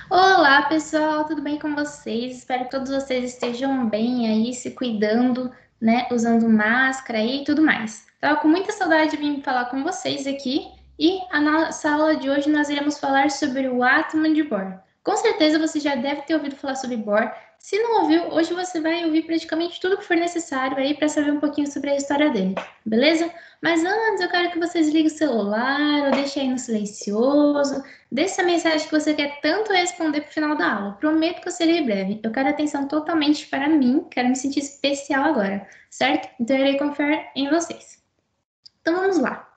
Olá, pessoal, tudo bem com vocês? Espero que todos vocês estejam bem aí, se cuidando, né? Usando máscara e tudo mais. Tava com muita saudade de vir falar com vocês aqui e a nossa aula de hoje nós iremos falar sobre o átomo de Bohr. Com certeza você já deve ter ouvido falar sobre Bohr. Se não ouviu, hoje você vai ouvir praticamente tudo que for necessário aí para saber um pouquinho sobre a história dele, beleza? Mas antes eu quero que vocês liguem o celular ou deixem aí no silencioso. Deixe a mensagem que você quer tanto responder para o final da aula. Prometo que eu serei breve. Eu quero atenção totalmente para mim, quero me sentir especial agora, certo? Então eu irei confiar em vocês. Então vamos lá.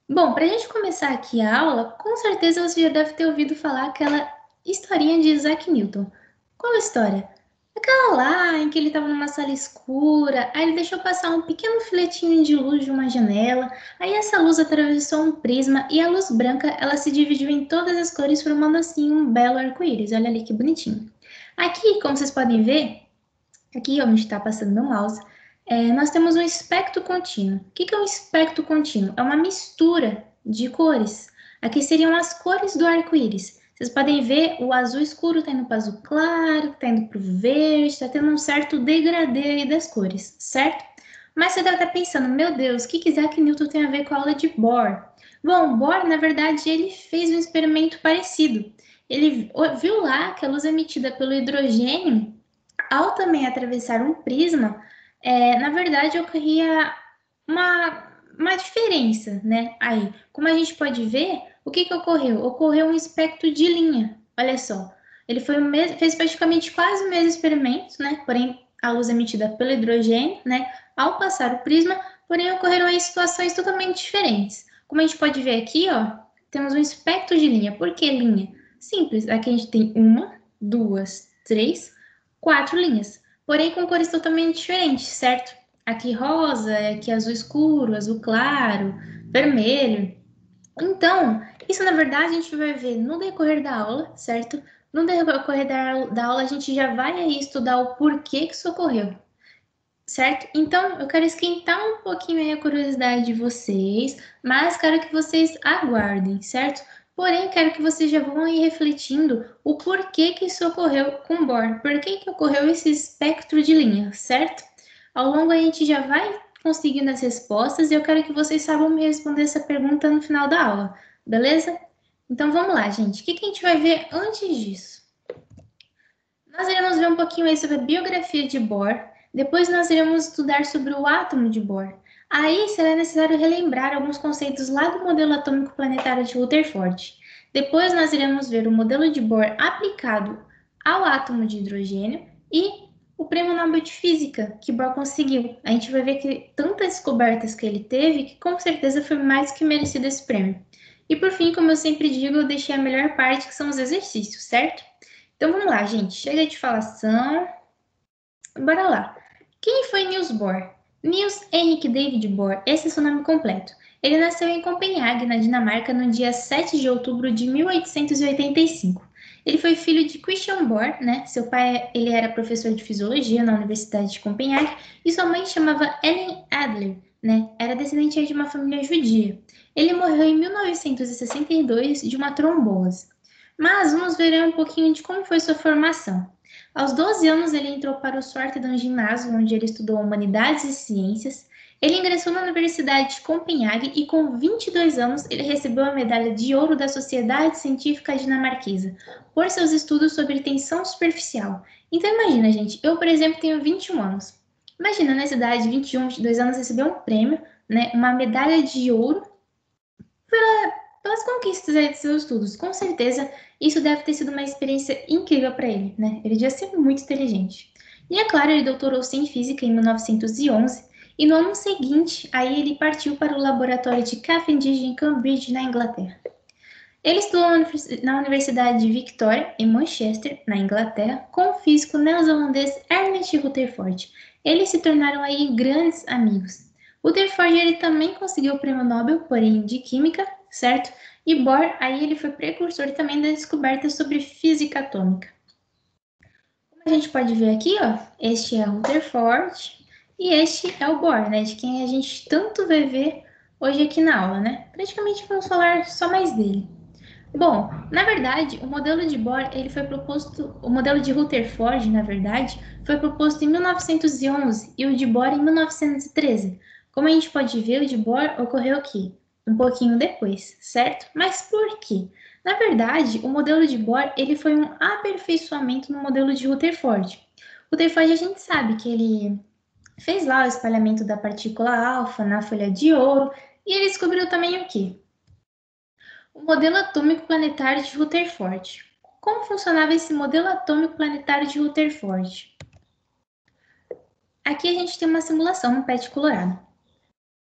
Bom, para a gente começar aqui a aula, com certeza você já deve ter ouvido falar aquela historinha de Isaac Newton. Qual a história? Aquela lá em que ele estava numa sala escura, aí ele deixou passar um pequeno filetinho de luz de uma janela, aí essa luz atravessou um prisma e a luz branca ela se dividiu em todas as cores, formando assim um belo arco-íris. Olha ali que bonitinho. Aqui, como vocês podem ver, aqui onde está passando meu mouse, nós temos um espectro contínuo. O que é um espectro contínuo? É uma mistura de cores. Aqui seriam as cores do arco-íris. Vocês podem ver o azul escuro está indo para o azul claro, está indo para o verde, está tendo um certo degradê aí das cores, certo? Mas você deve estar pensando, meu Deus, o que Isaac Newton tem a ver com a aula de Bohr? Bom, Bohr, na verdade, ele fez um experimento parecido. Ele viu lá que a luz emitida pelo hidrogênio ao também atravessar um prisma, na verdade ocorria uma diferença, né? Aí, como a gente pode ver, o que ocorreu? Ocorreu um espectro de linha. Olha só, ele fez praticamente quase o mesmo experimento, né? Porém, a luz emitida pelo hidrogênio, né? Ao passar o prisma, porém ocorreram aí situações totalmente diferentes. Como a gente pode ver aqui, ó, temos um espectro de linha. Por que linha? Simples. Aqui a gente tem uma, duas, três, quatro linhas, porém com cores totalmente diferentes, certo? Aqui rosa, aqui azul escuro, azul claro, vermelho. Então, isso na verdade a gente vai ver no decorrer da aula, certo? No decorrer da aula a gente já vai aí estudar o porquê que isso ocorreu, certo? Então, eu quero esquentar um pouquinho aí a curiosidade de vocês, mas quero que vocês aguardem, certo? Porém, quero que vocês já vão aí refletindo o porquê que isso ocorreu com Bohr, por que ocorreu esse espectro de linha, certo? Ao longo a gente já vai conseguindo as respostas e eu quero que vocês saibam me responder essa pergunta no final da aula, beleza? Então vamos lá, gente. O que a gente vai ver antes disso? Nós iremos ver um pouquinho aí sobre a biografia de Bohr, depois nós iremos estudar sobre o átomo de Bohr. Aí será necessário relembrar alguns conceitos lá do modelo atômico planetário de Rutherford. Depois nós iremos ver o modelo de Bohr aplicado ao átomo de hidrogênio e o prêmio Nobel de Física que Bohr conseguiu. A gente vai ver que tantas descobertas que ele teve que com certeza foi mais que merecido esse prêmio. E por fim, como eu sempre digo, eu deixei a melhor parte que são os exercícios, certo? Então vamos lá, gente. Chega de falação. Bora lá. Quem foi Niels Bohr? Niels Henrik David Bohr, esse é seu nome completo. Ele nasceu em Copenhague, na Dinamarca, no dia 7 de outubro de 1885. Ele foi filho de Christian Bohr, né? Seu pai, ele era professor de fisiologia na Universidade de Copenhague e sua mãe chamava Ellen Adler, né? Era descendente de uma família judia. Ele morreu em 1962 de uma trombose. Mas vamos ver um pouquinho de como foi sua formação. Aos 12 anos, ele entrou para o Swartedam Ginásio, onde ele estudou Humanidades e Ciências. Ele ingressou na Universidade de Copenhague e, com 22 anos, ele recebeu a medalha de ouro da Sociedade Científica Dinamarquesa por seus estudos sobre tensão superficial. Então, imagina, gente, eu, por exemplo, tenho 21 anos. Imagina, nessa idade, 21, 22 anos, receber um prêmio, né, uma medalha de ouro pelas conquistas aí de seus estudos. Com certeza, isso deve ter sido uma experiência incrível para ele, né? Ele devia ser muito inteligente. E é claro, ele doutorou-se em física em 1911 e no ano seguinte, aí ele partiu para o laboratório de Cavendish em Cambridge, na Inglaterra. Ele estudou na Universidade de Victoria, em Manchester, na Inglaterra, com o físico neozelandês Ernest Rutherford. Eles se tornaram aí grandes amigos. Rutherford ele também conseguiu o prêmio Nobel, porém de Química, certo? E Bohr, aí ele foi precursor também da descoberta sobre física atômica. Como a gente pode ver aqui, ó, este é Rutherford e este é o Bohr, né? De quem a gente tanto vai ver hoje aqui na aula, né? Praticamente vamos falar só mais dele. Bom, na verdade, o modelo de Bohr, o modelo de Rutherford, na verdade, foi proposto em 1911 e o de Bohr em 1913. Como a gente pode ver, o de Bohr ocorreu aqui, um pouquinho depois, certo? Mas por quê? Na verdade, o modelo de Bohr, ele foi um aperfeiçoamento no modelo de Rutherford. Rutherford, a gente sabe que ele fez lá o espalhamento da partícula alfa na folha de ouro e ele descobriu também o quê? O modelo atômico planetário de Rutherford. Como funcionava esse modelo atômico planetário de Rutherford? Aqui a gente tem uma simulação no PET Colorado.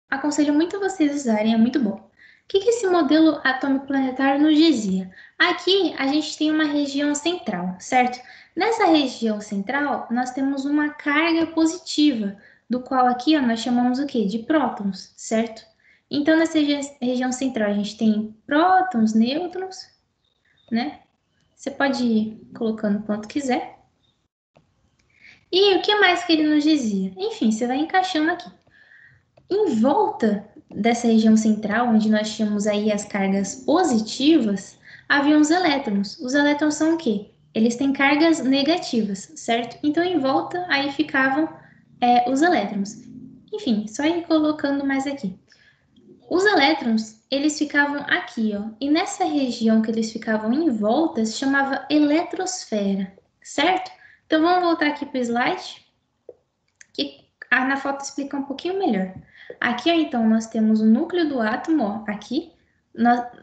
Aconselho muito vocês usarem, é muito bom. O que esse modelo atômico planetário nos dizia? Aqui a gente tem uma região central, certo? Nessa região central, nós temos uma carga positiva, do qual aqui ó, nós chamamos o quê? De prótons, certo? Então, nessa região central, a gente tem prótons, nêutrons, né? Você pode ir colocando quanto quiser. E o que mais que ele nos dizia? Enfim, você vai encaixando aqui. Em volta dessa região central, onde nós tínhamos aí as cargas positivas, haviam os elétrons. Os elétrons são o quê? Eles têm cargas negativas, certo? Então, em volta, aí ficavam os elétrons. Enfim, só ir colocando mais aqui. Os elétrons, eles ficavam aqui, ó, e nessa região que eles ficavam em volta se chamava eletrosfera, certo? Então vamos voltar aqui para o slide, que na foto explica um pouquinho melhor. Aqui, ó, então, nós temos o núcleo do átomo, ó, aqui.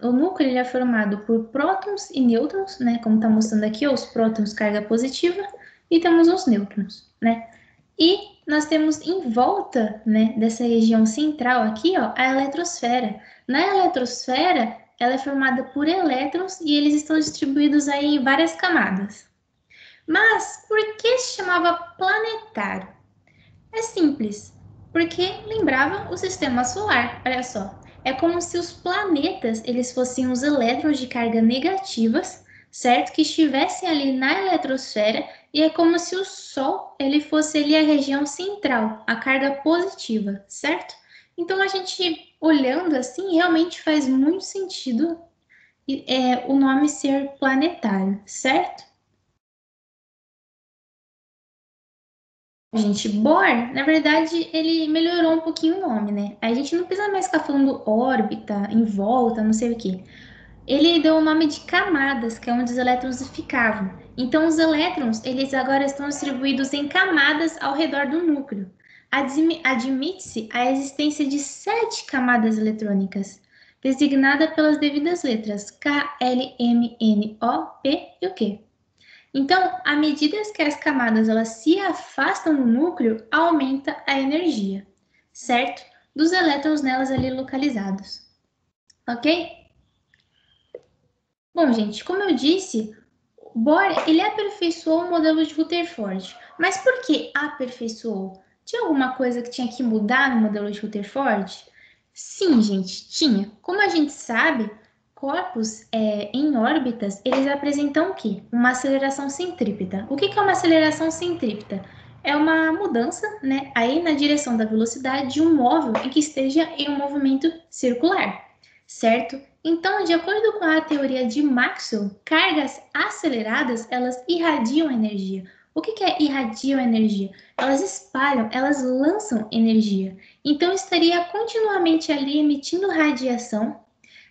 O núcleo ele é formado por prótons e nêutrons, né? Como está mostrando aqui, ó, os prótons carga positiva e temos os nêutrons, né? E nós temos em volta, né, dessa região central aqui, ó, a eletrosfera. Na eletrosfera, ela é formada por elétrons e eles estão distribuídos aí em várias camadas. Mas por que se chamava planetário? É simples, porque lembrava o sistema solar. Olha só, é como se os planetas eles fossem os elétrons de carga negativas, certo? Que estivessem ali na eletrosfera e é como se o Sol ele fosse ali a região central, a carga positiva, certo? Então a gente olhando assim realmente faz muito sentido o nome ser planetário, certo? Gente, Bohr, na verdade, ele melhorou um pouquinho o nome, né? A gente não precisa mais ficar falando órbita, em volta, não sei o quê. Ele deu o nome de camadas, que é onde os elétrons ficavam. Então, os elétrons, eles agora estão distribuídos em camadas ao redor do núcleo. Admite-se a existência de 7 camadas eletrônicas, designada pelas devidas letras K, L, M, N, O, P e o Q. Então, à medida que as camadas elas se afastam do núcleo, aumenta a energia, certo? Dos elétrons nelas ali localizados, ok? Bom, gente, como eu disse, Bohr ele aperfeiçoou o modelo de Rutherford. Mas por que aperfeiçoou? Tinha alguma coisa que tinha que mudar no modelo de Rutherford? Sim, gente, tinha. Como a gente sabe, corpos em órbitas, eles apresentam o quê? Uma aceleração centrípeta. O que é uma aceleração centrípeta? É uma mudança, né, aí na direção da velocidade de um móvel em que esteja em um movimento circular, certo? Então, de acordo com a teoria de Maxwell, cargas aceleradas, elas irradiam energia. O que é irradiam energia? Elas espalham, elas lançam energia. Então, estaria continuamente ali emitindo radiação,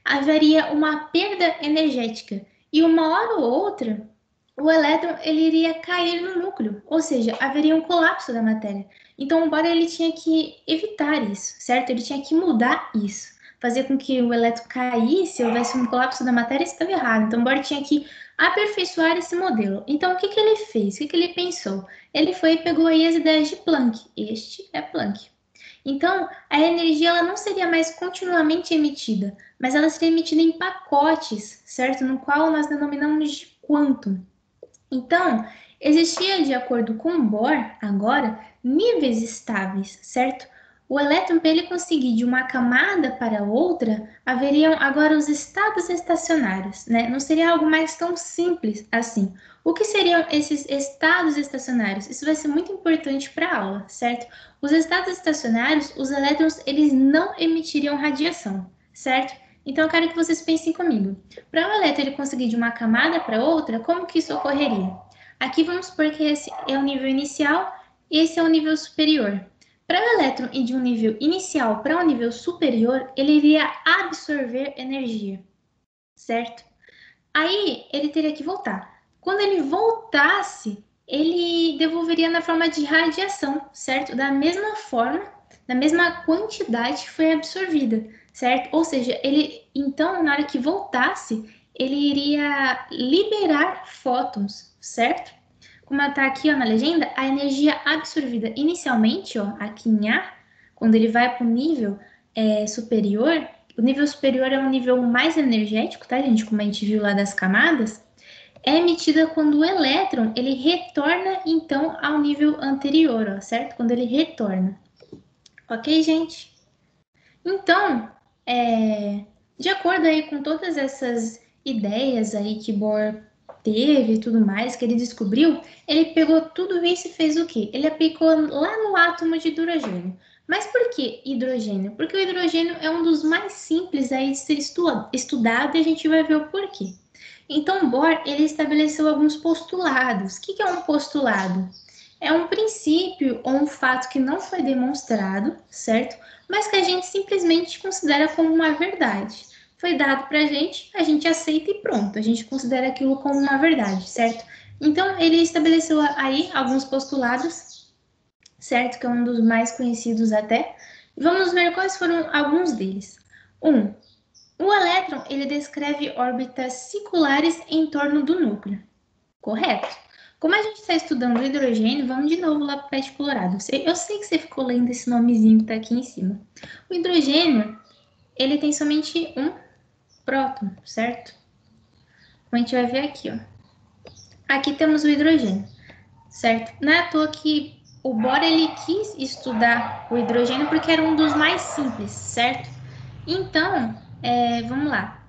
haveria uma perda energética. E uma hora ou outra, o elétron ele iria cair no núcleo, ou seja, haveria um colapso da matéria. Então, o Bohr ele tinha que evitar isso, certo? Ele tinha que mudar isso, fazer com que o elétron caísse, houvesse um colapso da matéria, estava errado. Então, o Bohr tinha que aperfeiçoar esse modelo. Então, o que ele fez? O que ele pensou? Ele foi e pegou aí as ideias de Planck. Este é Planck. Então, a energia ela não seria mais continuamente emitida, mas ela seria emitida em pacotes, certo? No qual nós denominamos de quantum. Então, existia, de acordo com Bohr, agora, níveis estáveis, certo? O elétron, para ele conseguir de uma camada para outra, haveriam agora os estados estacionários, né? Não seria algo mais tão simples assim. O que seriam esses estados estacionários? Isso vai ser muito importante para a aula, certo? Os estados estacionários, os elétrons, eles não emitiriam radiação, certo? Então, eu quero que vocês pensem comigo. Para o elétron ele conseguir de uma camada para outra, como que isso ocorreria? Aqui vamos supor que esse é o nível inicial e esse é o nível superior. Para o elétron ir de um nível inicial para um nível superior, ele iria absorver energia, certo? Aí ele teria que voltar. Quando ele voltasse, ele devolveria na forma de radiação, certo? Da mesma forma, da mesma quantidade que foi absorvida, certo? Ou seja, ele então, na hora que voltasse, ele iria liberar fótons, certo? Como está aqui ó, na legenda, a energia absorvida inicialmente, ó, aqui em A, quando ele vai para o nível superior, o nível superior é um nível mais energético, tá, gente? Como a gente viu lá das camadas, é emitida quando o elétron ele retorna então ao nível anterior, ó, certo? Quando ele retorna. Ok, gente? Então, de acordo aí com todas essas ideias aí que Bohr teve e tudo mais, que ele descobriu, ele pegou tudo isso e fez o quê? Ele aplicou lá no átomo de hidrogênio. Mas por que hidrogênio? Porque o hidrogênio é um dos mais simples aí de ser estudado e a gente vai ver o porquê. Então, Bohr, ele estabeleceu alguns postulados. O que é um postulado? É um princípio ou um fato que não foi demonstrado, certo? Mas que a gente simplesmente considera como uma verdade. Foi dado para a gente aceita e pronto, a gente considera aquilo como uma verdade, certo? Então, ele estabeleceu aí alguns postulados, certo? Que é um dos mais conhecidos até. Vamos ver quais foram alguns deles. O elétron, ele descreve órbitas circulares em torno do núcleo, correto? Como a gente está estudando o hidrogênio, vamos de novo lá para o pet colorado. Eu sei que você ficou lendo esse nomezinho que está aqui em cima. O hidrogênio, ele tem somente um próton, certo? Como a gente vai ver aqui, ó. Aqui temos o hidrogênio, certo? Não é à toa que o Bohr, ele quis estudar o hidrogênio porque era um dos mais simples, certo? Então, vamos lá.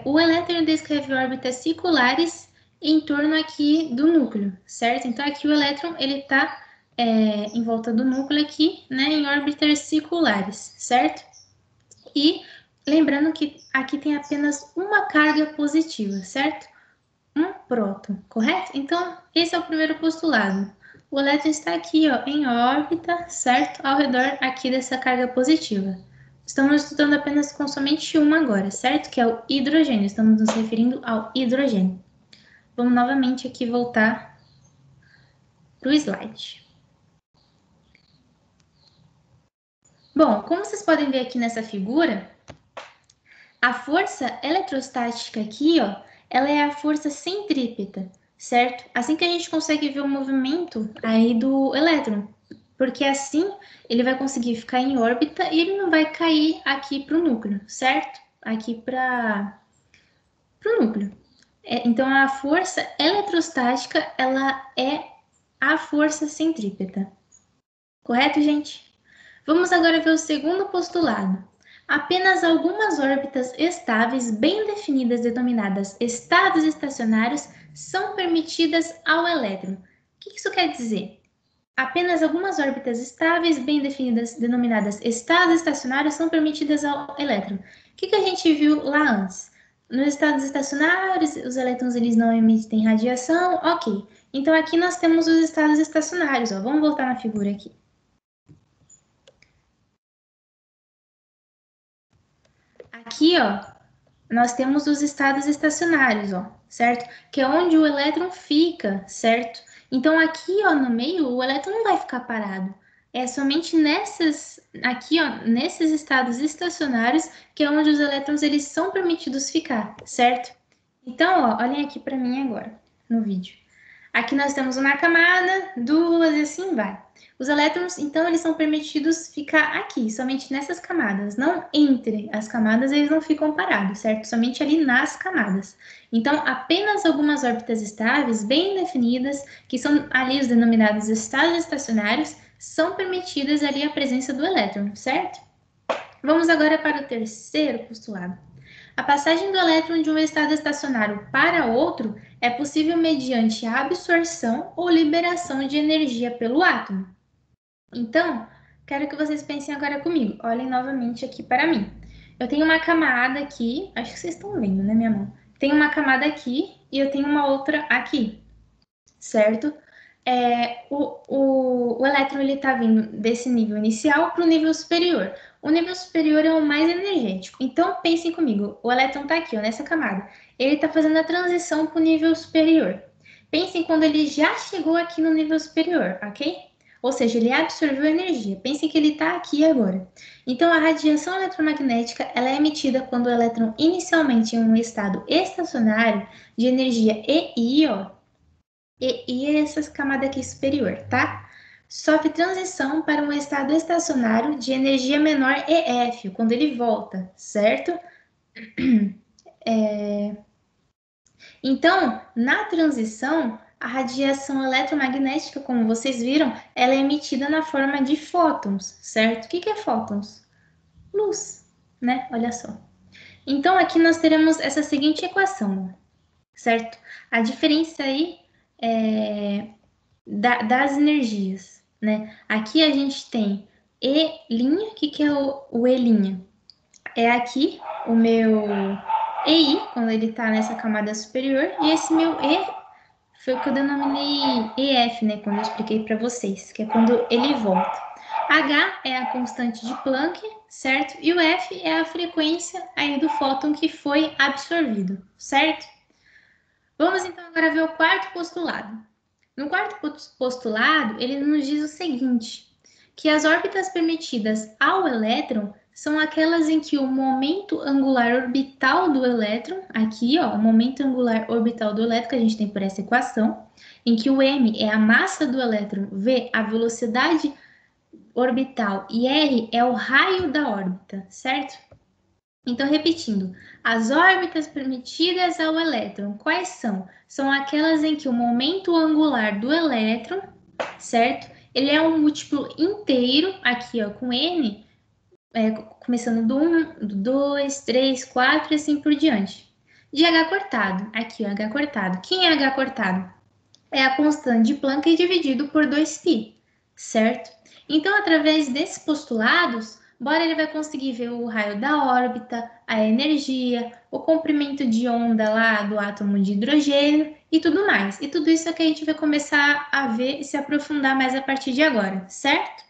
O elétron descreve órbitas circulares em torno aqui do núcleo, certo? Então, aqui o elétron, ele está em volta do núcleo aqui, né, em órbitas circulares, certo? E lembrando que aqui tem apenas uma carga positiva, certo? Um próton, correto? Então, esse é o primeiro postulado. O elétron está aqui, ó, em órbita, certo? Ao redor aqui dessa carga positiva. Estamos estudando apenas com somente uma agora, certo? Que é o hidrogênio. Estamos nos referindo ao hidrogênio. Vamos novamente aqui voltar para o slide. Bom, como vocês podem ver aqui nessa figura, a força eletrostática aqui, ó, ela é a força centrípeta, certo? Assim que a gente consegue ver o movimento aí do elétron, porque assim ele vai conseguir ficar em órbita e ele não vai cair aqui para o núcleo, certo? Aqui para o núcleo. Então, a força eletrostática, ela é a força centrípeta. Correto, gente? Vamos agora ver o segundo postulado. Apenas algumas órbitas estáveis bem definidas, denominadas estados estacionários, são permitidas ao elétron. O que isso quer dizer? Apenas algumas órbitas estáveis bem definidas, denominadas estados estacionários, são permitidas ao elétron. O que a gente viu lá antes? Nos estados estacionários, os elétrons eles não emitem radiação, ok. Então aqui nós temos os estados estacionários, ó. Vamos voltar na figura aqui. Aqui, ó, nós temos os estados estacionários, ó, certo? Que é onde o elétron fica, certo? Então, aqui, ó, no meio, o elétron não vai ficar parado. É somente aqui, ó, nesses estados estacionários, que é onde os elétrons, eles são permitidos ficar, certo? Então, ó, olhem aqui para mim agora, no vídeo. Aqui nós temos uma camada, duas e assim vai. Os elétrons, então, eles são permitidos ficar aqui, somente nessas camadas, não entre as camadas, eles não ficam parados, certo? Somente ali nas camadas. Então, apenas algumas órbitas estáveis, bem definidas, que são ali os denominados estados estacionários, são permitidas ali a presença do elétron, certo? Vamos agora para o terceiro postulado. A passagem do elétron de um estado estacionário para outro é possível mediante a absorção ou liberação de energia pelo átomo. Então, quero que vocês pensem agora comigo. Olhem novamente aqui para mim. Eu tenho uma camada aqui, acho que vocês estão vendo, né, minha mão? Tem uma camada aqui e eu tenho uma outra aqui, certo? O elétron ele está vindo desse nível inicial para o nível superior. O nível superior é o mais energético. Então, pensem comigo, o elétron está aqui, ó, nessa camada. Ele está fazendo a transição para o nível superior. Pensem quando ele já chegou aqui no nível superior, ok? Ou seja, ele absorveu energia. Pensem que ele está aqui agora. Então, a radiação eletromagnética ela é emitida quando o elétron inicialmente em um estado estacionário de energia EI, ó, e essa camada aqui superior, tá? Sofre transição para um estado estacionário de energia menor EF, quando ele volta, certo? Então, na transição, a radiação eletromagnética, como vocês viram, ela é emitida na forma de fótons, certo? O que é fótons? Luz, né? Olha só. Então, aqui nós teremos essa seguinte equação, certo? A diferença aí das energias, né? Aqui a gente tem E', o que é o E'? É aqui o meu EI, quando ele está nessa camada superior, e esse meu E foi o que eu denominei EF, né? Quando eu expliquei para vocês, que é quando ele volta. H é a constante de Planck, certo? E o F é a frequência aí do fóton que foi absorvido, certo? Vamos então agora ver o quarto postulado. No quarto postulado, ele nos diz o seguinte, que as órbitas permitidas ao elétron são aquelas em que o momento angular orbital do elétron, aqui, ó, o momento angular orbital do elétron que a gente tem por essa equação, em que o m é a massa do elétron, v a velocidade orbital e r é o raio da órbita, certo? Então, repetindo, as órbitas permitidas ao elétron, quais são? São aquelas em que o momento angular do elétron, certo? Ele é um múltiplo inteiro, aqui ó, com n, começando do 1, do 2, 3, 4 e assim por diante. De H cortado, aqui ó, H cortado. Quem é H cortado? É a constante de Planck dividido por 2π, certo? Então, através desses postulados, Bohr ele vai conseguir ver o raio da órbita, a energia, o comprimento de onda lá do átomo de hidrogênio e tudo mais. E tudo isso é que a gente vai começar a ver e se aprofundar mais a partir de agora, certo?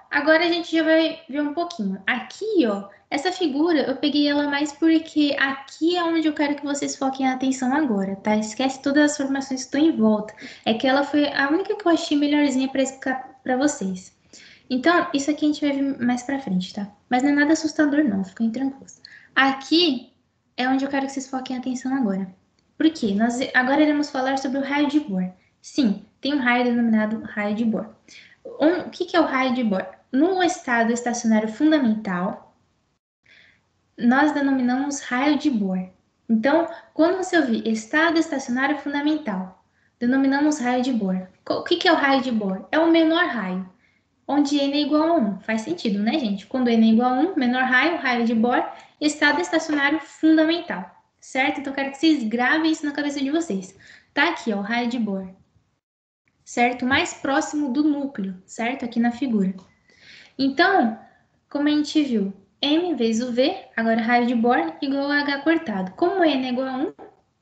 Agora a gente já vai ver um pouquinho. Aqui, ó, essa figura eu peguei ela mais porque aqui é onde eu quero que vocês foquem a atenção agora, tá? Esquece todas as formações que estão em volta. É que ela foi a única que eu achei melhorzinha para explicar para vocês. Então, isso aqui a gente vai ver mais pra frente, tá? Mas não é nada assustador, não, fiquem tranquilos. Aqui é onde eu quero que vocês foquem a atenção agora. Por quê? Nós agora iremos falar sobre o raio de Bohr. Sim, tem um raio denominado raio de Bohr. O que é o raio de Bohr? No estado estacionário fundamental, nós denominamos raio de Bohr. Então, quando você ouvir estado estacionário fundamental, denominamos raio de Bohr. O que é o raio de Bohr? É o menor raio, onde n é igual a 1. Faz sentido, né, gente? Quando n é igual a 1, menor raio, raio de Bohr, estado estacionário fundamental, certo? Então, eu quero que vocês gravem isso na cabeça de vocês. Tá aqui, ó, o raio de Bohr, certo? Mais próximo do núcleo, certo? Aqui na figura. Então, como a gente viu, m vezes o v, agora raio de Bohr, igual a h cortado. Como n é igual a 1,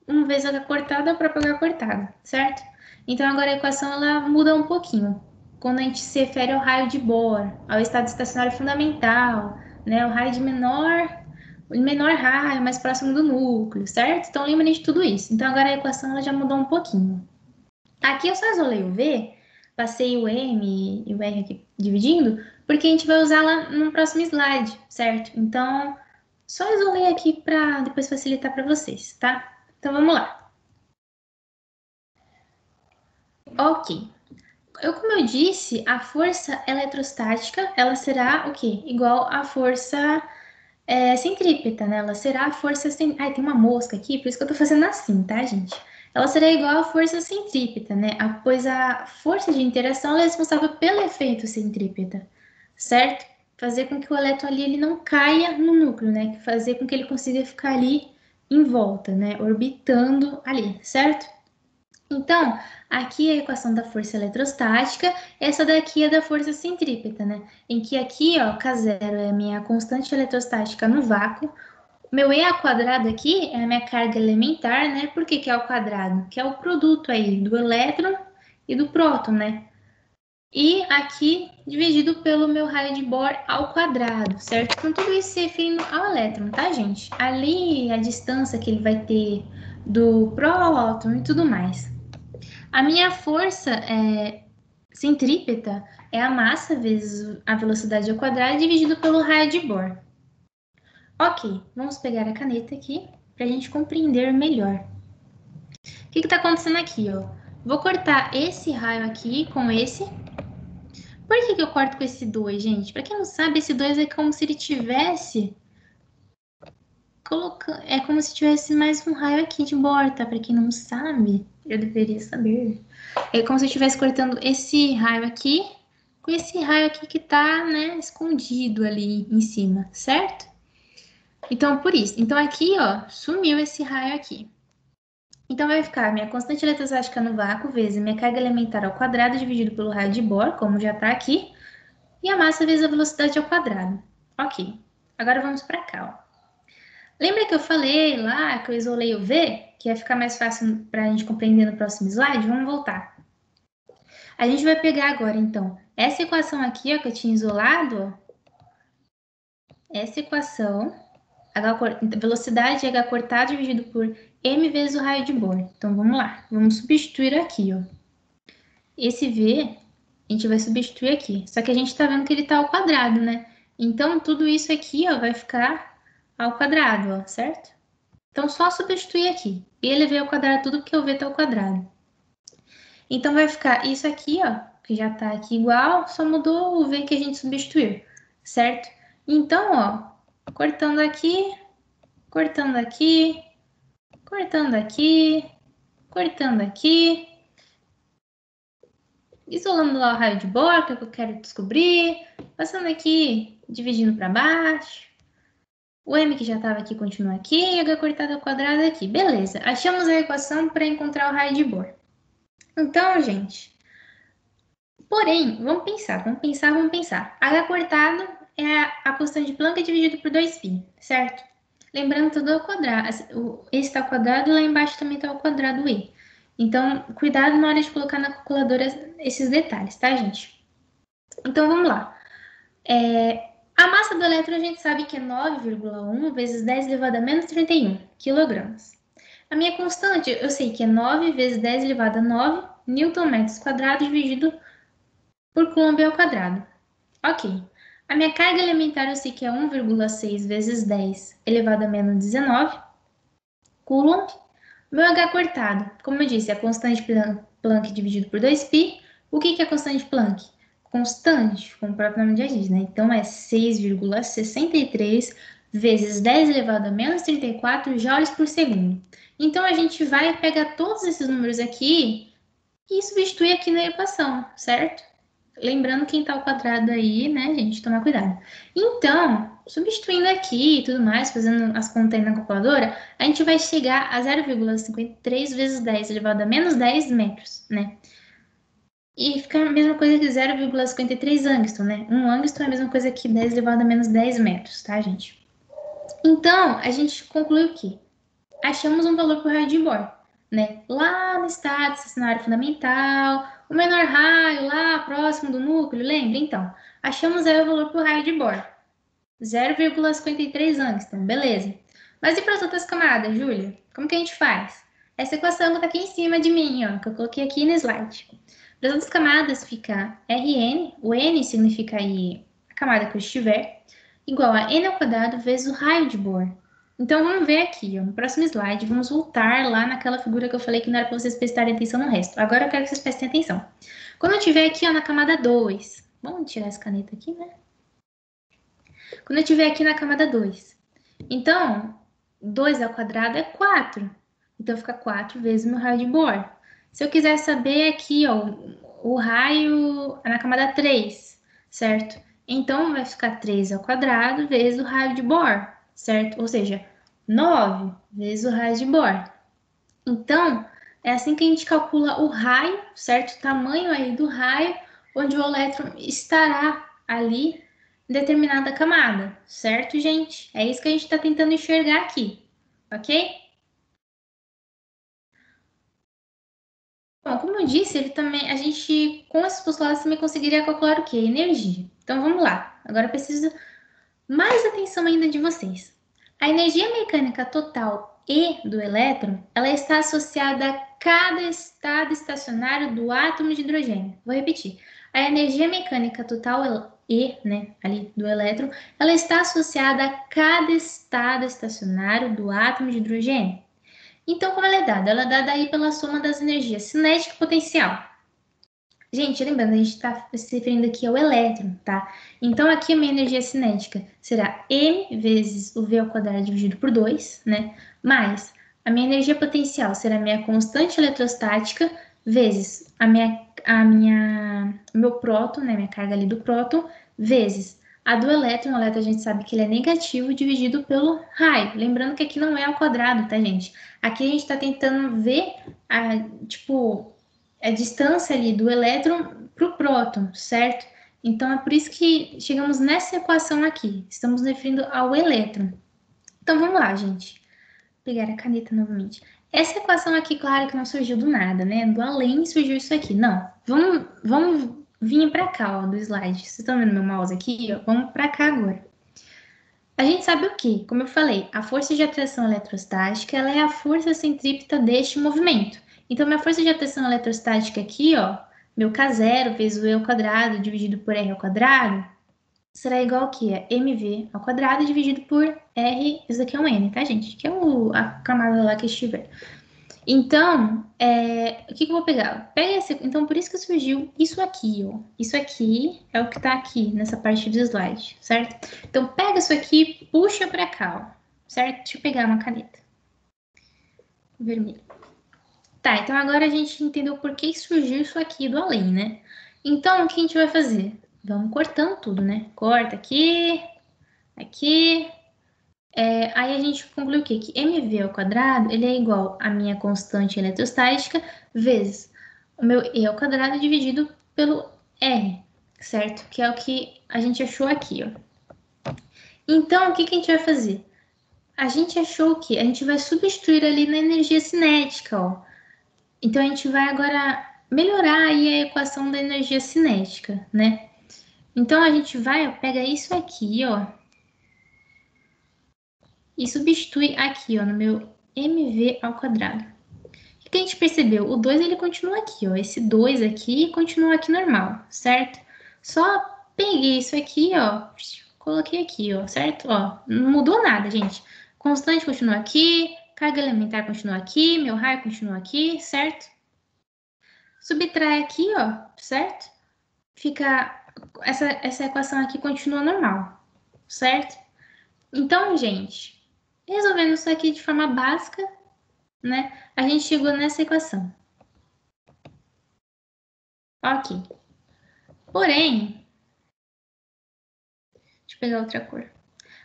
1 vezes h cortado é o próprio h cortado, certo? Então, agora a equação ela muda um pouquinho. Quando a gente se refere ao raio de Bohr, ao estado estacionário fundamental, né? O raio de menor raio, mais próximo do núcleo, certo? Então, lembrem de tudo isso. Então, agora a equação ela já mudou um pouquinho. Aqui eu só isolei o V, passei o M e o R aqui dividindo, porque a gente vai usar lá no próximo slide, certo? Então, só isolei aqui para depois facilitar para vocês, tá? Então, vamos lá. Ok. Como eu disse, a força eletrostática, ela será o quê? Igual à força centrípeta, né? Ela será a força... Ai, tem uma mosca aqui, por isso que eu tô fazendo assim, tá, gente? Ela será igual à força centrípeta, né? Pois a força de interação é responsável pelo efeito centrípeta, certo? Fazer com que o elétron ali ele não caia no núcleo, né? Fazer com que ele consiga ficar ali em volta, né? Orbitando ali, certo? Então, aqui é a equação da força eletrostática, essa daqui é da força centrípeta, né? Em que aqui, ó, K0 é a minha constante eletrostática no vácuo, meu E ao quadrado aqui é a minha carga elementar, né? Por que que é ao quadrado? Que é o produto aí do elétron e do próton, né? E aqui dividido pelo meu raio de Bohr ao quadrado, certo? Então tudo isso se referindo ao elétron, tá, gente? Ali a distância que ele vai ter do próton e tudo mais. A minha força centrípeta é a massa vezes a velocidade ao quadrado dividido pelo raio de Bohr. Ok, vamos pegar a caneta aqui para a gente compreender melhor. O que está acontecendo aqui, ó? Vou cortar esse raio aqui com esse. Por que eu corto com esse 2, gente? Para quem não sabe, esse 2 é como se ele tivesse colocando, é como se tivesse mais um raio aqui de Bohr, tá? Para quem não sabe, eu deveria saber. É como se eu estivesse cortando esse raio aqui com esse raio aqui que tá, né, escondido ali em cima, certo? Então, por isso. Então, aqui, ó, sumiu esse raio aqui. Então, vai ficar minha constante eletrostática no vácuo vezes minha carga elementar ao quadrado dividido pelo raio de Bohr, como já tá aqui, e a massa vezes a velocidade ao quadrado. Ok. Agora vamos para cá, ó. Lembra que eu falei lá que eu isolei o V? Que ia ficar mais fácil para a gente compreender no próximo slide? Vamos voltar. A gente vai pegar agora, então, essa equação aqui, ó, que eu tinha isolado, ó, essa equação, velocidade H cortado dividido por m vezes o raio de Bohr. Então, vamos lá. Vamos substituir aqui, ó. Esse V, a gente vai substituir aqui. Só que a gente tá vendo que ele tá ao quadrado, né? Então, tudo isso aqui, ó, vai ficar ao quadrado, ó, certo? Então, só substituir aqui. E ele veio ao quadrado tudo porque o V tá ao quadrado. Então, vai ficar isso aqui, ó, que já tá aqui igual, só mudou o V que a gente substituiu, certo? Então, ó, cortando aqui, cortando aqui, cortando aqui, cortando aqui, isolando lá o raio de Bohr, que é o que eu quero descobrir, passando aqui, dividindo para baixo, o m que já estava aqui continua aqui, e h cortado ao quadrado aqui. Beleza, achamos a equação para encontrar o raio de Bohr. Então, gente, porém, vamos pensar. H cortado é a constante de Planck dividido por 2π, certo? Lembrando tudo ao quadrado. Esse está ao quadrado e lá embaixo também está ao quadrado E. Então, cuidado na hora de colocar na calculadora esses detalhes, tá, gente? Então, vamos lá. A massa do elétron a gente sabe que é 9,1 vezes 10 elevado a menos 31 quilogramas. A minha constante, eu sei que é 9 vezes 10 elevado a 9 newton-metros quadrados dividido por Coulomb ao quadrado. Ok. A minha carga elementar eu sei que é 1,6 vezes 10 elevado a menos 19 Coulomb. Meu H cortado, como eu disse, é a constante Planck dividido por 2π. O que é a constante Planck? Constante, como o próprio nome já diz, né? Então, é 6,63 vezes 10 elevado a menos 34 joules por segundo. Então, a gente vai pegar todos esses números aqui e substituir aqui na equação, certo? Lembrando quem está ao quadrado aí, né, gente? Tomar cuidado. Então, substituindo aqui e tudo mais, fazendo as contas aí na calculadora, a gente vai chegar a 0,53 vezes 10 elevado a menos 10 metros, né? E fica a mesma coisa que 0,53 angston, né? Um angston é a mesma coisa que 10 elevado a menos 10 metros, tá, gente? Então, a gente concluiu que achamos um valor por raio de Bohr, né? Lá no estado estacionário fundamental, o menor raio lá próximo do núcleo, lembra? Então, achamos aí o valor por raio de Bohr, 0,53 angston, beleza. Mas e para as outras camadas, Júlia? Como que a gente faz? Essa equação está aqui em cima de mim, ó, que eu coloquei aqui no slide. Para as outras camadas fica Rn, o n significa aí a camada que eu estiver, igual a n ao quadrado vezes o raio de Bohr. Então, vamos ver aqui, ó, no próximo slide, vamos voltar lá naquela figura que eu falei que não era para vocês prestarem atenção no resto. Agora eu quero que vocês prestem atenção. Quando eu estiver aqui, ó, na camada 2, vamos tirar essa caneta aqui, né? Quando eu estiver aqui na camada 2, então, 2 ao quadrado é 4. Então, fica 4 vezes meu raio de Bohr. Se eu quiser saber aqui, ó, o raio na camada 3, certo? Então, vai ficar 3 ao quadrado vezes o raio de Bohr, certo? Ou seja, 9 vezes o raio de Bohr. Então, É assim que a gente calcula o raio, certo? O tamanho aí do raio, onde o elétron estará ali em determinada camada, certo, gente? É isso que a gente está tentando enxergar aqui, ok? Bom, como eu disse, ele também, a gente, com esses postulados, também conseguiria calcular o quê? Energia. Então, vamos lá. Agora eu preciso mais atenção ainda de vocês. A energia mecânica total E do elétron, ela está associada a cada estado estacionário do átomo de hidrogênio. Vou repetir. A energia mecânica total E, né, ali do elétron, ela está associada a cada estado estacionário do átomo de hidrogênio. Então, como ela é dada? Ela é dada aí pela soma das energias cinética e potencial. Gente, lembrando, a gente está se referindo aqui ao elétron, tá? Então, aqui a minha energia cinética será m vezes o v ao quadrado dividido por 2, né? Mais a minha energia potencial será a minha constante eletrostática vezes meu próton, né? Minha carga ali do próton, vezes a do elétron. O elétron a gente sabe que ele é negativo dividido pelo raio. Lembrando que aqui não é ao quadrado, tá, gente? Aqui a gente está tentando ver a distância ali do elétron para o próton, certo? Então, é por isso que chegamos nessa equação aqui. Estamos referindo ao elétron. Então, vamos lá, gente. Vou pegar a caneta novamente. Essa equação aqui, claro que não surgiu do nada, né? Do além surgiu isso aqui. Não. Vamos vir para cá, ó, do slide. Vocês estão vendo meu mouse aqui? Ó? Vamos para cá agora. A gente sabe o que? Como eu falei, a força de atração eletrostática, ela é a força centrípeta deste movimento. Então, minha força de atração eletrostática aqui, ó, meu K0 vezes o E ao quadrado dividido por R ao quadrado, será igual ao que? A mv ao quadrado dividido por R, isso aqui é um N, tá, gente? Que é a camada lá que estiver. Então, o que eu vou pegar? Pega esse, então, por isso que surgiu isso aqui, ó. Isso aqui é o que tá aqui, nessa parte do slide, certo? Então, pega isso aqui e puxa pra cá, ó. Certo? Deixa eu pegar uma caneta. Vermelho. Tá, então agora a gente entendeu por que surgiu isso aqui do além, né? Então, o que a gente vai fazer? Vamos cortando tudo, né? Corta aqui, aqui, aí a gente conclui o quê? Que mv ao quadrado ele é igual à minha constante eletrostática vezes o meu E ao quadrado dividido pelo R, certo? Que é o que a gente achou aqui, ó. Então, o que a gente vai fazer? A gente achou o quê? A gente vai substituir ali na energia cinética, ó. Então, a gente vai agora melhorar aí a equação da energia cinética, né? Então, a gente vai, ó, pega isso aqui, ó, e substitui aqui, ó, no meu mv ao quadrado. O que a gente percebeu? O 2 ele continua aqui, ó. Esse 2 aqui continua aqui normal, certo? Só peguei isso aqui, ó, coloquei aqui, ó, certo? Ó, não mudou nada, gente. Constante continua aqui, carga elementar continua aqui, meu raio continua aqui, certo? Subtrai aqui, ó, certo? Fica essa equação aqui continua normal, certo? Então, gente, resolvendo isso aqui de forma básica, né? A gente chegou nessa equação. Ok. Porém, deixa eu pegar outra cor.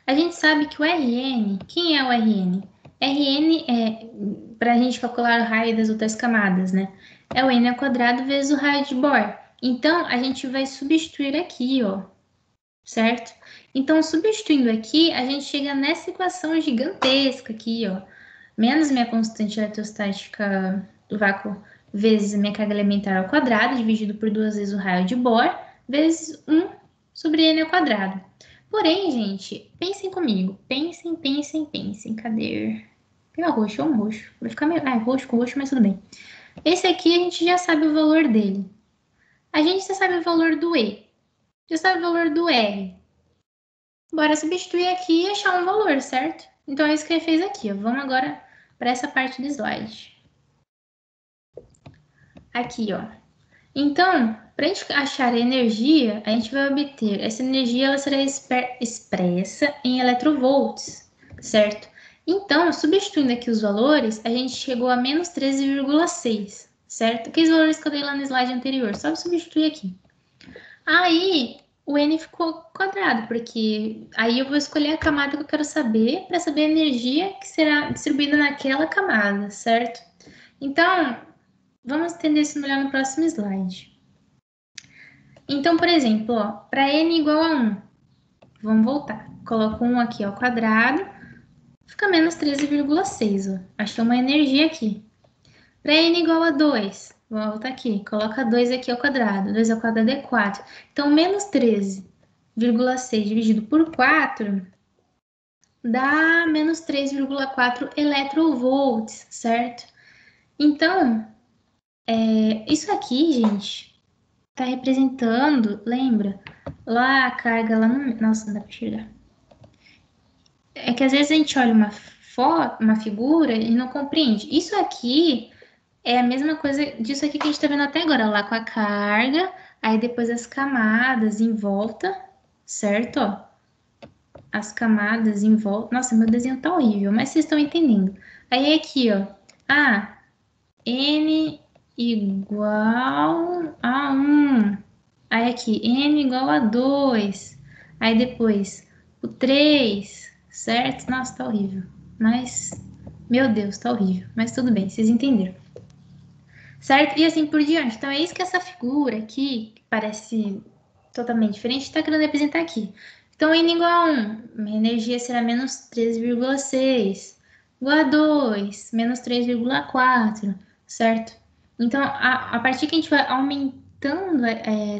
A gente sabe que o Rn, quem é o Rn? Rn é, para a gente calcular o raio das outras camadas, né? É o n ao quadrado vezes o raio de Bohr. Então, a gente vai substituir aqui, ó, certo? Então, substituindo aqui, a gente chega nessa equação gigantesca aqui, ó. Menos minha constante eletrostática do vácuo vezes a minha carga elementar ao quadrado, dividido por 2 vezes o raio de Bohr, vezes 1 sobre n ao quadrado. Porém, gente, pensem comigo. Pensem. Cadê? Pegar roxo, ou um roxo. Vai ficar meio... Ah, roxo com roxo, mas tudo bem. Esse aqui a gente já sabe o valor dele. A gente já sabe o valor do E. Já sabe o valor do R. Bora substituir aqui e achar um valor, certo? Então é isso que ele fez aqui, ó. Vamos agora para essa parte do slide. Aqui, ó. Então, para a gente achar a energia, a gente vai obter, essa energia ela será expressa em electrovolts, certo? Então, substituindo aqui os valores, a gente chegou a menos 13,6, certo? Aqueles valores que eu dei lá no slide anterior, só substituir aqui. Aí, o N ficou quadrado, porque aí eu vou escolher a camada que eu quero saber, para saber a energia que será distribuída naquela camada, certo? Então, vamos entender isso melhor no próximo slide. Então, por exemplo, para n igual a 1, vamos voltar. Coloco 1 aqui ao quadrado, fica menos 13,6. Achei uma energia aqui. Para n igual a 2, volta aqui, coloca 2 aqui ao quadrado. 2 ao quadrado é 4. Então, menos 13,6 dividido por 4 dá menos 3,4 eletronvolts, certo? Então, isso aqui, gente, está representando, lembra? Lá a carga, lá no... Nossa, não dá para enxergar. É que às vezes a gente olha uma foto, uma figura e não compreende. Isso aqui é a mesma coisa disso aqui que a gente está vendo até agora, lá com a carga, aí depois as camadas em volta, certo? Ó, as camadas em volta. Nossa, meu desenho tá horrível, mas vocês estão entendendo. Aí aqui, ó. Ah, N igual a 1. Aí aqui, N igual a 2. Aí depois, o 3, certo? Nossa, tá horrível. Mas, meu Deus, tá horrível. Mas tudo bem, vocês entenderam. Certo? E assim por diante. Então, é isso que essa figura aqui, que parece totalmente diferente, está querendo representar aqui. Então, N igual a 1, minha energia será menos 13,6. Igual a 2, menos 3,4, certo? Então, a partir que a gente vai aumentando,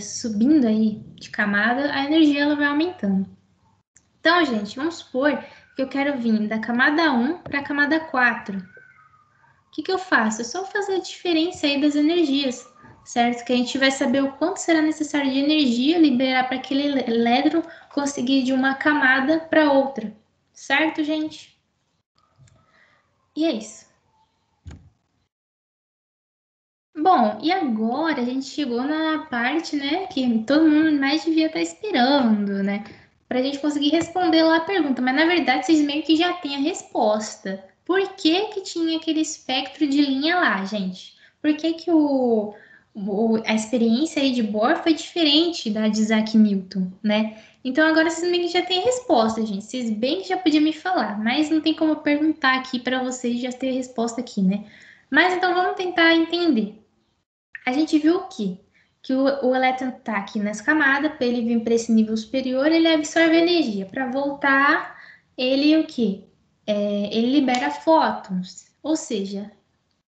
subindo aí de camada, a energia ela vai aumentando. Então, gente, vamos supor que eu quero vir da camada 1 para a camada 4. O que eu faço? É só fazer a diferença aí das energias, certo? Que a gente vai saber o quanto será necessário de energia liberar para aquele elétron conseguir ir de uma camada para outra, certo, gente? E é isso. Bom, e agora a gente chegou na parte, né, que todo mundo mais devia estar esperando, né? Para a gente conseguir responder lá a pergunta, mas na verdade vocês meio que já têm a resposta. Por que que tinha aquele espectro de linha lá, gente? Por que que a experiência aí de Bohr foi diferente da de Isaac Newton, né? Então agora vocês meio que já têm a resposta, gente. Vocês bem que já podiam me falar, mas não tem como eu perguntar aqui para vocês já ter a resposta aqui, né? Mas então vamos tentar entender. A gente viu que o elétron está aqui nessa camada, para ele vir para esse nível superior, ele absorve energia. Para voltar, ele o quê? Ele libera fótons, ou seja,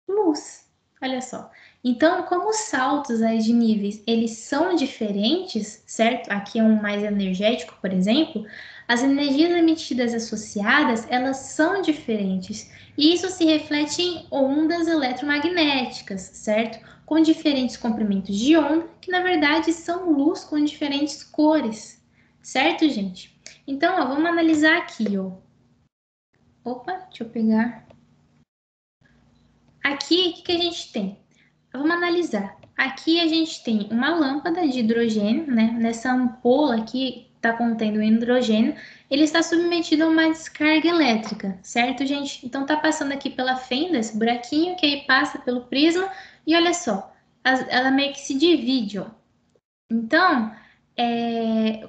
luz. Olha só. Então, como os saltos aí de níveis, eles são diferentes, certo? Aqui é um mais energético, por exemplo, as energias emitidas associadas, elas são diferentes. E isso se reflete em ondas eletromagnéticas, certo? Com diferentes comprimentos de onda, que na verdade são luz com diferentes cores, certo, gente? Então, ó, vamos analisar aqui, ó. Opa, deixa eu pegar. Aqui, o que a gente tem? Vamos analisar. Aqui a gente tem uma lâmpada de hidrogênio, né? Nessa ampola aqui está contendo hidrogênio, ele está submetido a uma descarga elétrica, certo, gente? Então tá passando aqui pela fenda, esse buraquinho, que aí passa pelo prisma, e olha só, ela meio que se divide, ó. Então,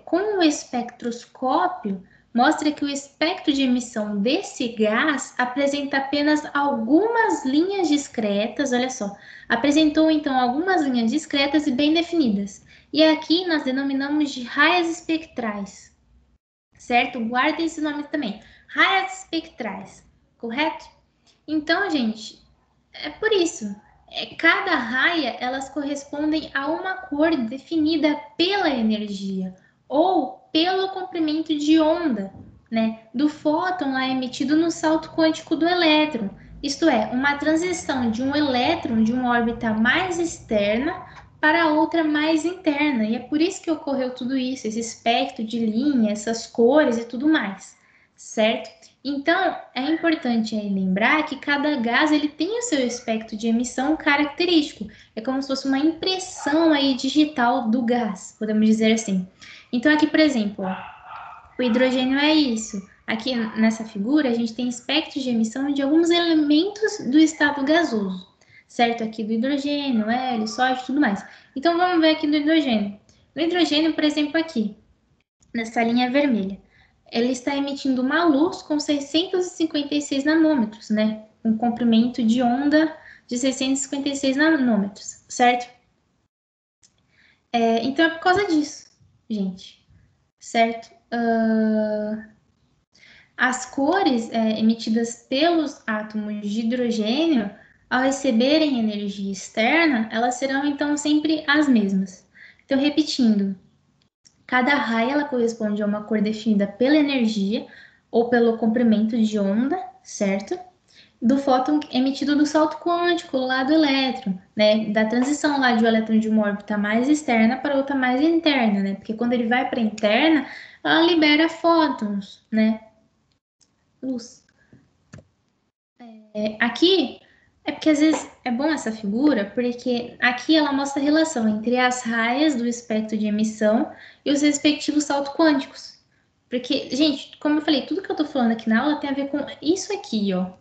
com o espectroscópio, mostra que o espectro de emissão desse gás apresenta apenas algumas linhas discretas, olha só, apresentou então algumas linhas discretas e bem definidas. E aqui nós denominamos de raias espectrais, certo? Guardem esse nome também, raias espectrais, correto? Então, gente, é por isso. Cada raia, elas correspondem a uma cor definida pela energia ou pelo comprimento de onda, né, do fóton lá emitido no salto quântico do elétron. Isto é, uma transição de um elétron de uma órbita mais externa para outra mais interna. E é por isso que ocorreu tudo isso, esse espectro de linha, essas cores e tudo mais, certo? Então, é importante aí lembrar que cada gás ele tem o seu espectro de emissão característico. É como se fosse uma impressão aí digital do gás, podemos dizer assim. Então, aqui, por exemplo, ó, o hidrogênio é isso. Aqui nessa figura, a gente tem espectros de emissão de alguns elementos do estado gasoso, certo? Aqui do hidrogênio, hélio, sódio e tudo mais. Então, vamos ver aqui do hidrogênio. No hidrogênio, por exemplo, aqui, nessa linha vermelha, ele está emitindo uma luz com 656 nanômetros, né? Um comprimento de onda de 656 nanômetros, certo? Então é por causa disso, gente, certo? As cores emitidas pelos átomos de hidrogênio, ao receberem energia externa, elas serão então sempre as mesmas. Então, repetindo, cada raia ela corresponde a uma cor definida pela energia ou pelo comprimento de onda, certo? Do fóton emitido do salto quântico lá do elétron, né? Da transição lá de um elétron de uma órbita mais externa para outra mais interna, né? Porque quando ele vai para a interna, ela libera fótons, né? Luz. Aqui é porque às vezes é bom essa figura, porque aqui ela mostra a relação entre as raias do espectro de emissão e os respectivos saltos quânticos. Porque, gente, como eu falei, tudo que eu tô falando aqui na aula tem a ver com isso aqui, ó.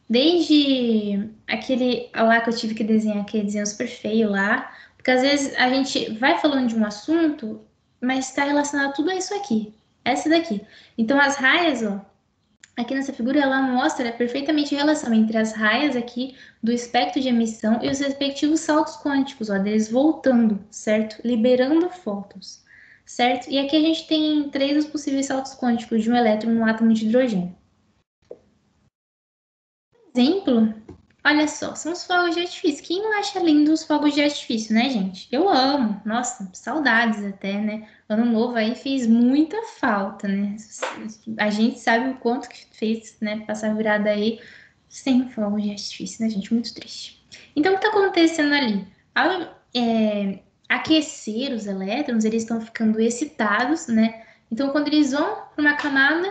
Desde aquele lá que eu tive que desenhar, aquele desenho super feio lá, porque às vezes a gente vai falando de um assunto, mas está relacionado tudo a isso aqui, essa daqui. Então as raias, ó, aqui nessa figura ela mostra perfeitamente a relação entre as raias aqui do espectro de emissão e os respectivos saltos quânticos, ó, deles voltando, certo? Liberando fótons, certo? E aqui a gente tem três dos possíveis saltos quânticos de um elétron no átomo de hidrogênio. Exemplo, olha só, são os fogos de artifício. Quem não acha lindo os fogos de artifício, né, gente? Eu amo. Nossa, saudades até, né? Ano novo aí fez muita falta, né? A gente sabe o quanto que fez, né? Passar virada aí sem fogos de artifício, né, gente? Muito triste. Então, o que tá acontecendo ali? Ao aquecer os elétrons, eles estão ficando excitados, né? Então, quando eles vão para uma camada,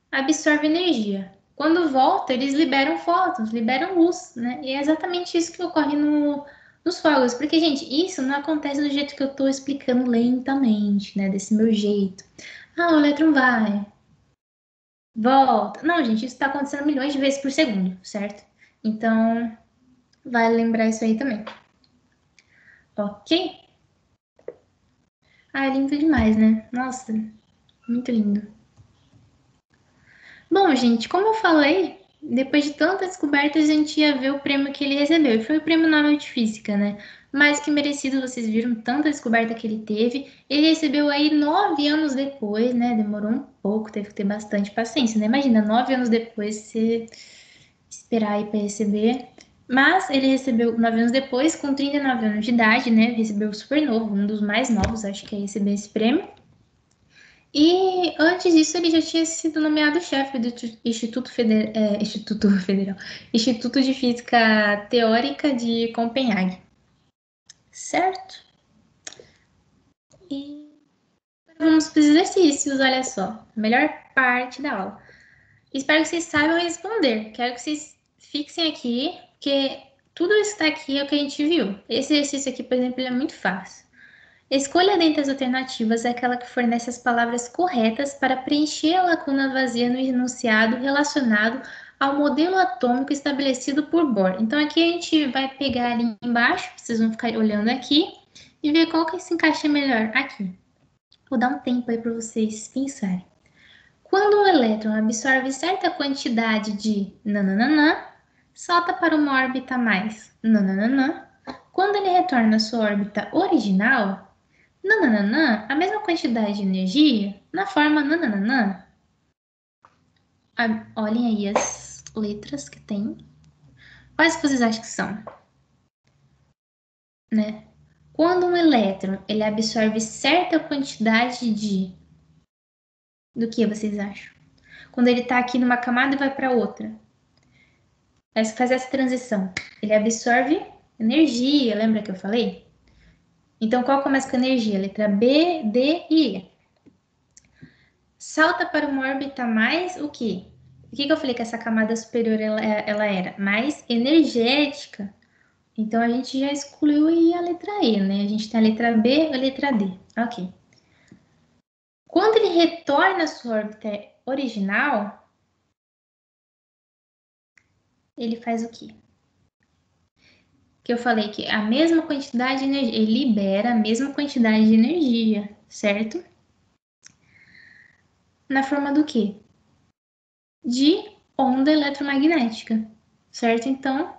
absorve energia. Quando volta, eles liberam fótons, liberam luz, né? E é exatamente isso que ocorre nos fogos. Porque, gente, isso não acontece do jeito que eu estou explicando lentamente, né? Desse meu jeito. Ah, o elétron vai, volta. Não, gente, isso está acontecendo milhões de vezes por segundo, certo? Então, vale lembrar isso aí também. Ok? Ah, é lindo demais, né? Nossa, muito lindo. Bom, gente, como eu falei, depois de tantas descobertas, a gente ia ver o prêmio que ele recebeu. E foi o Prêmio Nobel de Física, né? Mais que merecido, vocês viram tanta descoberta que ele teve. Ele recebeu aí 9 anos depois, né? Demorou um pouco, teve que ter bastante paciência, né? Imagina, 9 anos depois, você esperar aí para receber. Mas ele recebeu 9 anos depois, com 39 anos de idade, né? Recebeu super novo, um dos mais novos, acho que é receber esse prêmio. E antes disso, ele já tinha sido nomeado chefe do Instituto de Física Teórica de Copenhague. Certo? E vamos para os exercícios, olha só. A melhor parte da aula. Espero que vocês saibam responder. Quero que vocês fixem aqui, porque tudo isso que está aqui é o que a gente viu. Esse exercício aqui, por exemplo, ele é muito fácil. Escolha dentre as alternativas aquela que fornece as palavras corretas para preencher a lacuna vazia no enunciado relacionado ao modelo atômico estabelecido por Bohr. Então, aqui a gente vai pegar ali embaixo, vocês vão ficar olhando aqui e ver qual que se encaixa melhor aqui. Vou dar um tempo aí para vocês pensarem. Quando um elétron absorve certa quantidade de nananã, salta para uma órbita mais nananã. Quando ele retorna à sua órbita original, nananã, a mesma quantidade de energia na forma nananã. Olhem aí as letras que tem. Quais que vocês acham que são? Né? Quando um elétron ele absorve certa quantidade de... Do que vocês acham? Quando ele está aqui numa camada e vai para outra. Faz essa transição. Ele absorve energia, lembra que eu falei? Então, qual começa com energia? Letra B, D e E. Salta para uma órbita mais o quê? O que eu falei que essa camada superior ela era? Mais energética. Então, a gente já excluiu aí a letra E, né? A gente tem a letra B e a letra D. Ok. Quando ele retorna à sua órbita original, ele faz o quê? Que eu falei que a mesma quantidade de energia, ele libera a mesma quantidade de energia, certo? Na forma do quê? De onda eletromagnética, certo? Então,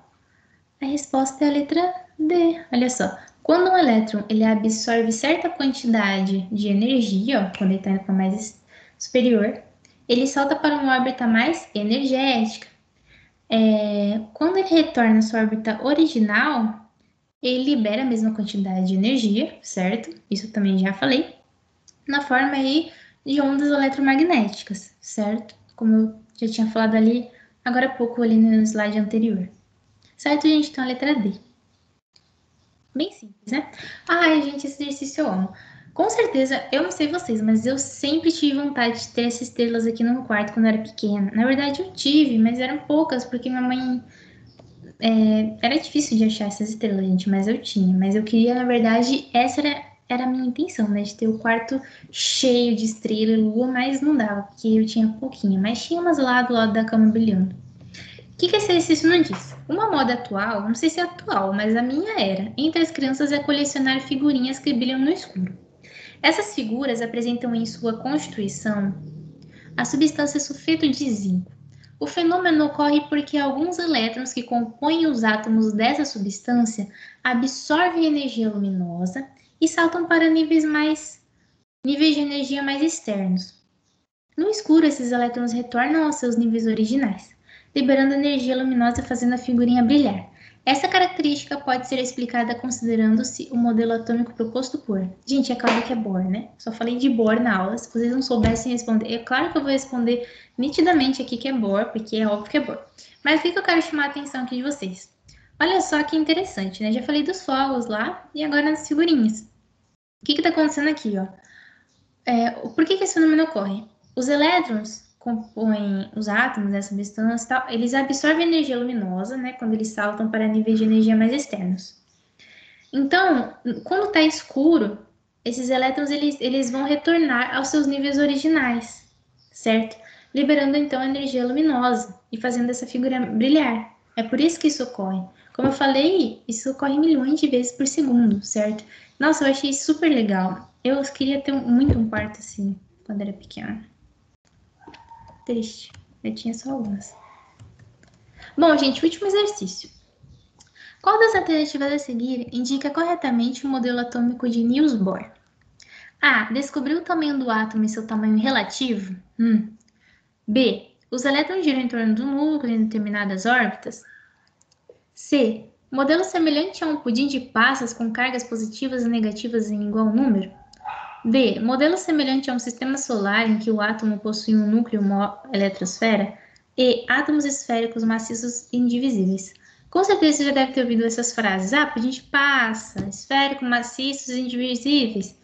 A resposta é a letra D. Olha só. Quando um elétron ele absorve certa quantidade de energia, ó, quando ele está para mais superior, ele salta para uma órbita mais energética. Quando ele retorna à sua órbita original, ele libera a mesma quantidade de energia, certo? Isso eu também já falei. Na forma aí de ondas eletromagnéticas, certo? Como eu já tinha falado ali agora há pouco ali no slide anterior. Certo, gente? Então a letra D. Bem simples, né? Ai, gente, esse exercício eu amo. Com certeza, eu não sei vocês, mas eu sempre tive vontade de ter essas estrelas aqui no meu quarto quando eu era pequena. Na verdade, eu tive, mas eram poucas, porque minha mãe. Era difícil de achar essas estrelas, gente, mas eu tinha. Mas eu queria, na verdade, era a minha intenção, né? De ter o quarto cheio de estrela e lua, mas não dava, porque eu tinha pouquinho. Mas tinha umas lá do lado da cama brilhando. O que esse exercício não diz? Uma moda atual, não sei se é atual, mas a minha era, entre as crianças é colecionar figurinhas que brilham no escuro. Essas figuras apresentam em sua constituição a substância sulfeto de zinco. O fenômeno ocorre porque alguns elétrons que compõem os átomos dessa substância absorvem energia luminosa e saltam para níveis de energia mais externos. No escuro, esses elétrons retornam aos seus níveis originais, liberando energia luminosa e fazendo a figurinha brilhar. Essa característica pode ser explicada considerando-se o modelo atômico proposto por. Gente, é claro que é Bohr, né? Só falei de Bohr na aula. Se vocês não soubessem responder, é claro que eu vou responder nitidamente aqui que é Bohr, porque é óbvio que é Bohr. Mas o que eu quero chamar a atenção aqui de vocês? Olha só que interessante, né? Já falei dos fogos lá e agora nas figurinhas. O que está acontecendo aqui, ó? Por que esse fenômeno ocorre? Os elétrons compõem os átomos dessa substância, tal, eles absorvem energia luminosa, né, quando eles saltam para níveis de energia mais externos. Então, quando está escuro, esses elétrons eles vão retornar aos seus níveis originais, certo? Liberando então a energia luminosa e fazendo essa figura brilhar. É por isso que isso ocorre. Como eu falei, isso ocorre milhões de vezes por segundo, certo? Nossa, eu achei super legal. Eu queria ter muito um quarto assim, quando era pequena. Triste. Eu tinha só algumas. Bom, gente, último exercício. Qual das alternativas a seguir indica corretamente o modelo atômico de Niels Bohr? A. Descobriu o tamanho do átomo e seu tamanho relativo? B. Os elétrons giram em torno do núcleo em determinadas órbitas? C. Modelo semelhante a um pudim de passas com cargas positivas e negativas em igual número? D. Modelo semelhante a um sistema solar em que o átomo possui um núcleo e uma eletrosfera? E. Átomos esféricos maciços e indivisíveis. Com certeza você já deve ter ouvido essas frases. Ah, pudim de passa, esférico, maciços e indivisíveis.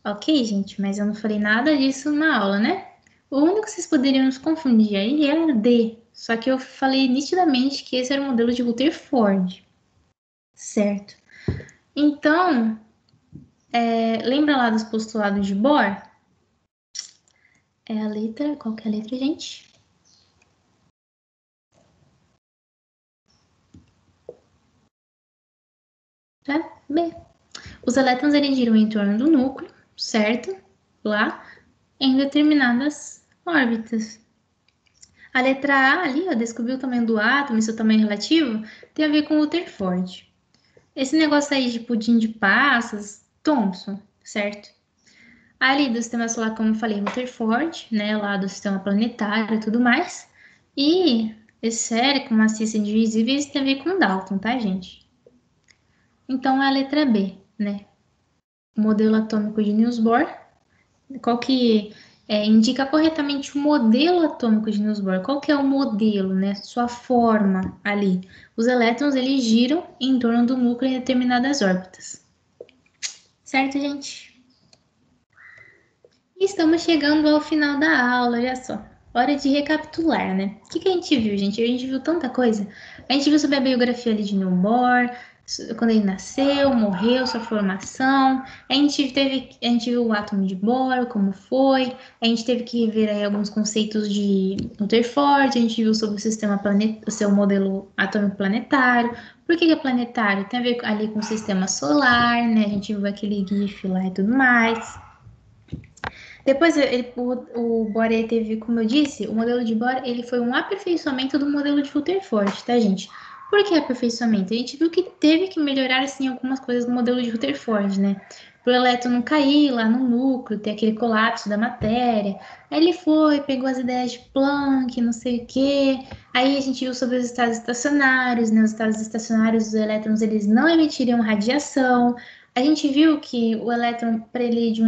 Ok, gente, mas eu não falei nada disso na aula, né? O único que vocês poderiam nos confundir aí era D. Só que eu falei nitidamente que esse era o modelo de Rutherford. Certo. Então, lembra lá dos postulados de Bohr? É a letra. Qual que é a letra, gente? B. Os elétrons eles giram em torno do núcleo, certo? Lá, em determinadas órbitas. A letra A ali, ó, descobriu o tamanho do átomo e seu tamanho relativo, tem a ver com Rutherford. Esse negócio aí de pudim de passas, Thomson, certo? Ali do sistema solar, como eu falei, Rutherford, né, lá do sistema planetário e tudo mais. E esférico, maciço e indivisíveis tem a ver com Dalton, tá, gente? Então é a letra B, né? O modelo atômico de Niels Bohr. Qual que indica corretamente o modelo atômico de Niels Bohr? Qual que é o modelo, né? Sua forma ali. Os elétrons eles giram em torno do núcleo em determinadas órbitas. Certo, gente? E estamos chegando ao final da aula, olha só. Hora de recapitular, né? O que a gente viu, gente? A gente viu tanta coisa. A gente viu sobre a biografia ali de Niels Bohr, quando ele nasceu, morreu, sua formação. A gente viu o átomo de Bohr, como foi. A gente teve que rever aí alguns conceitos de Rutherford. A gente viu sobre o sistema o seu modelo atômico planetário. Por que é planetário? Tem a ver ali com o sistema solar, né? A gente viu aquele GIF lá e tudo mais. Depois, o Bohr teve, como eu disse, o modelo de Bohr ele foi um aperfeiçoamento do modelo de Rutherford, tá, gente? Por que aperfeiçoamento? A gente viu que teve que melhorar, assim, algumas coisas no modelo de Rutherford, né? Para o elétron não cair lá no núcleo, ter aquele colapso da matéria. Aí ele foi, pegou as ideias de Planck, não sei o quê. Aí a gente viu sobre os estados estacionários, né? Os estados estacionários dos elétrons, eles não emitiriam radiação. A gente viu que o elétron, para ele ir de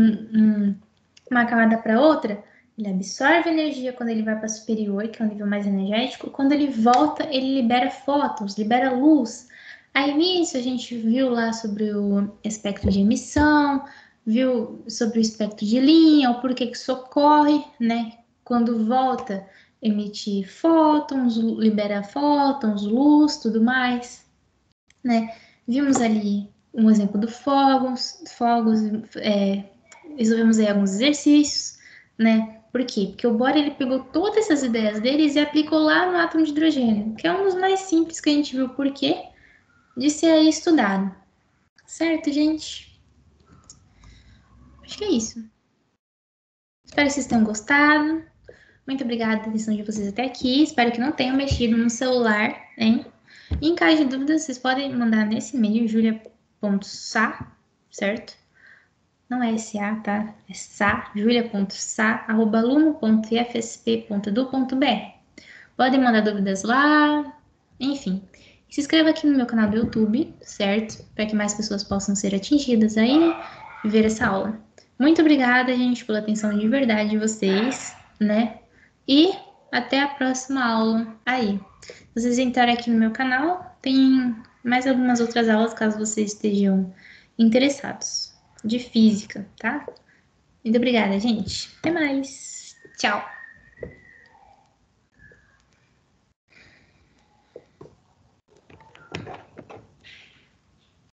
uma camada para outra, ele absorve energia quando ele vai para superior, que é o nível mais energético. Quando ele volta, ele libera fótons, libera luz. Aí nisso a gente viu lá sobre o espectro de emissão, viu sobre o espectro de linha, o porquê que isso ocorre, né? Quando volta, emite fótons, libera fótons, luz, tudo mais, né? Vimos ali um exemplo do fogos, resolvemos aí alguns exercícios, né? Por quê? Porque o Bohr ele pegou todas essas ideias deles e aplicou lá no átomo de hidrogênio, que é um dos mais simples que a gente viu por quê de ser aí estudado. Certo, gente? Acho que é isso. Espero que vocês tenham gostado. Muito obrigada pela atenção de vocês até aqui. Espero que não tenham mexido no celular, hein? E em caso de dúvidas, vocês podem mandar nesse e-mail, julia.sa, certo? Não é SA, tá? É sa, julia.sa@aluno.ifsp.edu.br. Podem mandar dúvidas lá, enfim. Se inscreva aqui no meu canal do YouTube, certo? Para que mais pessoas possam ser atingidas aí e ver essa aula. Muito obrigada, gente, pela atenção de verdade de vocês, né? E até a próxima aula aí. Se vocês entrarem aqui no meu canal, tem mais algumas outras aulas caso vocês estejam interessados de física, tá? Muito obrigada, gente. Até mais. Tchau.